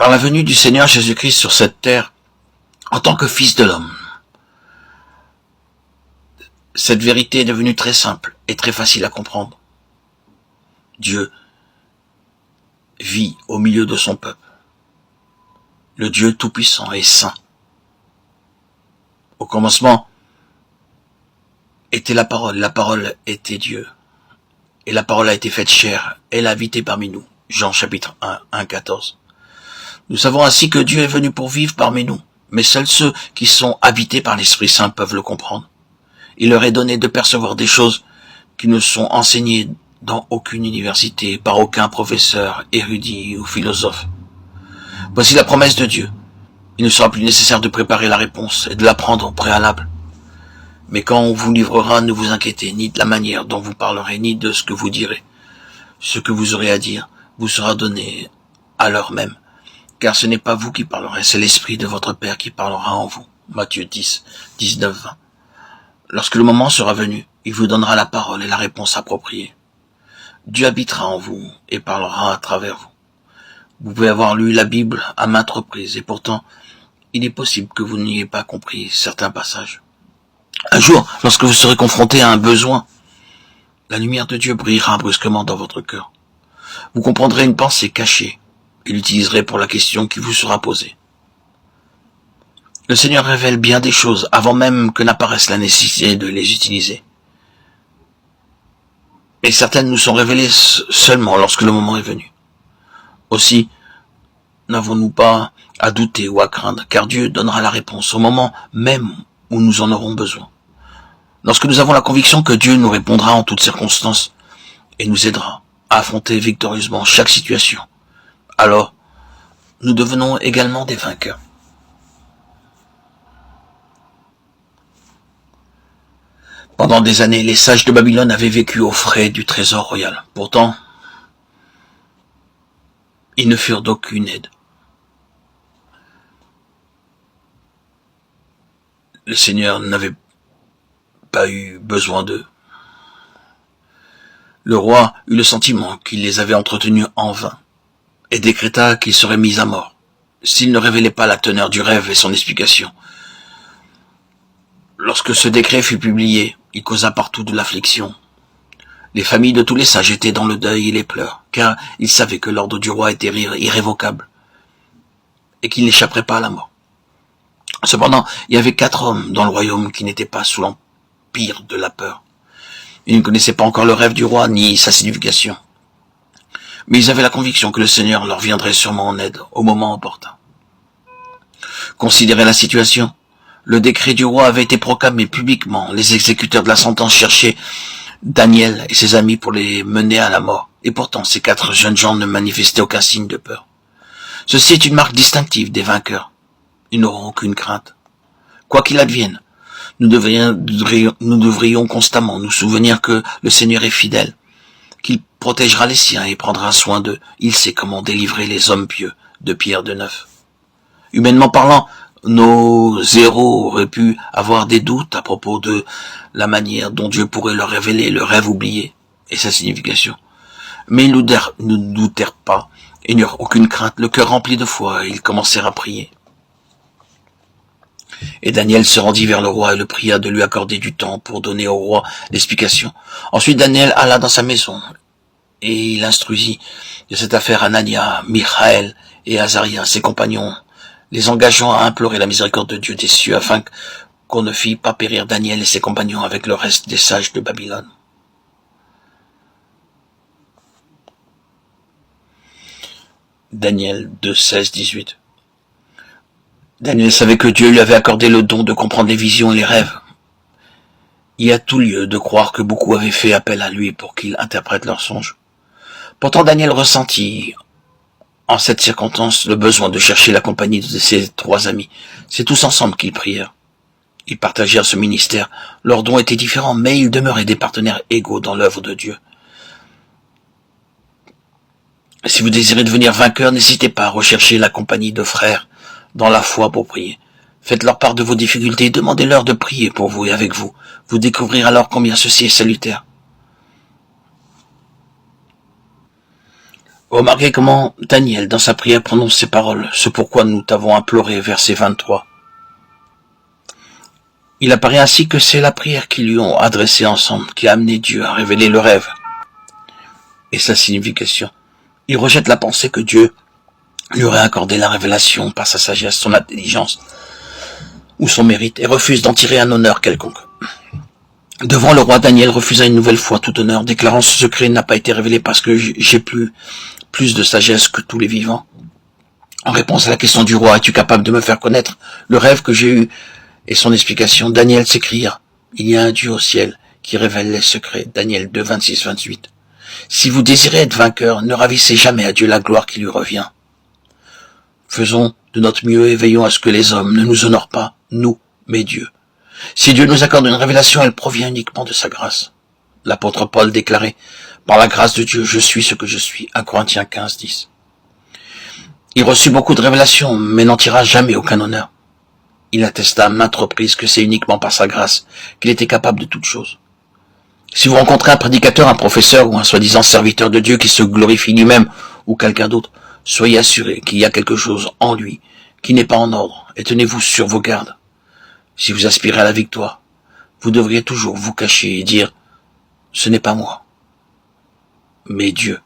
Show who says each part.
Speaker 1: Par la venue du Seigneur Jésus-Christ sur cette terre, en tant que Fils de l'homme, cette vérité est devenue très simple et très facile à comprendre. Dieu vit au milieu de son peuple. Le Dieu Tout-Puissant et Saint. Au commencement était la parole était Dieu. Et la parole a été faite chair, elle a habité parmi nous. Jean chapitre 1, 14. Nous savons ainsi que Dieu est venu pour vivre parmi nous, mais seuls ceux qui sont habités par l'Esprit Saint peuvent le comprendre. Il leur est donné de percevoir des choses qui ne sont enseignées dans aucune université, par aucun professeur, érudit ou philosophe. Voici la promesse de Dieu. Il ne sera plus nécessaire de préparer la réponse et de l'apprendre au préalable. Mais quand on vous livrera, ne vous inquiétez ni de la manière dont vous parlerez, ni de ce que vous direz. Ce que vous aurez à dire vous sera donné à l'heure même. Car ce n'est pas vous qui parlerez, c'est l'Esprit de votre Père qui parlera en vous. Matthieu 10, 19, 20. Lorsque le moment sera venu, il vous donnera la parole et la réponse appropriée. Dieu habitera en vous et parlera à travers vous. Vous pouvez avoir lu la Bible à maintes reprises et pourtant, il est possible que vous n'ayez pas compris certains passages. Un jour, lorsque vous serez confronté à un besoin, la lumière de Dieu brillera brusquement dans votre cœur. Vous comprendrez une pensée cachée et l'utiliserez pour la question qui vous sera posée. Le Seigneur révèle bien des choses avant même que n'apparaisse la nécessité de les utiliser. Et certaines nous sont révélées seulement lorsque le moment est venu. Aussi, n'avons-nous pas à douter ou à craindre, car Dieu donnera la réponse au moment même où nous en aurons besoin. Lorsque nous avons la conviction que Dieu nous répondra en toutes circonstances et nous aidera à affronter victorieusement chaque situation, alors nous devenons également des vainqueurs. Pendant des années, les sages de Babylone avaient vécu aux frais du trésor royal. Pourtant, ils ne furent d'aucune aide. Le Seigneur n'avait pas eu besoin d'eux. Le roi eut le sentiment qu'il les avait entretenus en vain et décréta qu'ils seraient mis à mort s'il ne révélait pas la teneur du rêve et son explication. Lorsque ce décret fut publié, il causa partout de l'affliction. Les familles de tous les sages étaient dans le deuil et les pleurs, car ils savaient que l'ordre du roi était irrévocable et qu'il n'échapperait pas à la mort. Cependant, il y avait 4 hommes dans le royaume qui n'étaient pas sous l'empire de la peur. Ils ne connaissaient pas encore le rêve du roi ni sa signification. Mais ils avaient la conviction que le Seigneur leur viendrait sûrement en aide au moment opportun. Considérez la situation. Le décret du roi avait été proclamé publiquement. Les exécuteurs de la sentence cherchaient Daniel et ses amis pour les mener à la mort. Et pourtant, ces 4 jeunes gens ne manifestaient aucun signe de peur. Ceci est une marque distinctive des vainqueurs. Ils n'auront aucune crainte. Quoi qu'il advienne, nous devrions constamment nous souvenir que le Seigneur est fidèle, qu'il protégera les siens et prendra soin d'eux. Il sait comment délivrer les hommes pieux de Pierre de Neuf. Humainement parlant, nos héros auraient pu avoir des doutes à propos de la manière dont Dieu pourrait leur révéler le rêve oublié et sa signification. Mais ils ne doutèrent pas et n'eurent aucune crainte. Le cœur rempli de foi, ils commencèrent à prier. Et Daniel se rendit vers le roi et le pria de lui accorder du temps pour donner au roi l'explication. Ensuite, Daniel alla dans sa maison et il instruisit de cette affaire Anania, Michaël et Azaria, ses compagnons, les engageant à implorer la miséricorde de Dieu des cieux afin qu'on ne fît pas périr Daniel et ses compagnons avec le reste des sages de Babylone. Daniel 2, 16, 18. Daniel savait que Dieu lui avait accordé le don de comprendre les visions et les rêves. Il y a tout lieu de croire que beaucoup avaient fait appel à lui pour qu'il interprète leurs songes. Pourtant Daniel ressentit en cette circonstance le besoin de chercher la compagnie de ses 3 amis. C'est tous ensemble qu'ils prièrent. Ils partagèrent ce ministère. Leurs dons étaient différents, mais ils demeuraient des partenaires égaux dans l'œuvre de Dieu. Si vous désirez devenir vainqueur, n'hésitez pas à rechercher la compagnie de frères dans la foi pour prier. Faites-leur part de vos difficultés et demandez-leur de prier pour vous et avec vous. Vous découvrirez alors combien ceci est salutaire. Remarquez comment Daniel, dans sa prière, prononce ces paroles, ce pourquoi nous t'avons imploré, verset 23. Il apparaît ainsi que c'est la prière qu'ils lui ont adressée ensemble qui a amené Dieu à révéler le rêve et sa signification. Il rejette la pensée que Dieu lui aurait accordé la révélation par sa sagesse, son intelligence ou son mérite et refuse d'en tirer un honneur quelconque. Devant le roi, Daniel refusa une nouvelle fois tout honneur, déclarant ce secret n'a pas été révélé parce que j'ai plus de sagesse que tous les vivants. En réponse à la question du roi, es-tu capable de me faire connaître le rêve que j'ai eu et son explication, Daniel s'écria, il y a un Dieu au ciel qui révèle les secrets. Daniel 2, 26, 28. Si vous désirez être vainqueur, ne ravissez jamais à Dieu la gloire qui lui revient. Faisons de notre mieux et veillons à ce que les hommes ne nous honorent pas, nous, mais Dieu. Si Dieu nous accorde une révélation, elle provient uniquement de sa grâce. L'apôtre Paul déclarait, par la grâce de Dieu, je suis ce que je suis. 1 Corinthiens 15, 10. Il reçut beaucoup de révélations, mais n'en tira jamais aucun honneur. Il attesta à maintes reprises que c'est uniquement par sa grâce qu'il était capable de toutes choses. Si vous rencontrez un prédicateur, un professeur ou un soi-disant serviteur de Dieu qui se glorifie lui-même ou quelqu'un d'autre, soyez assurés qu'il y a quelque chose en lui qui n'est pas en ordre et tenez-vous sur vos gardes. Si vous aspirez à la victoire, vous devriez toujours vous cacher et dire « ce n'est pas moi, mais Dieu ».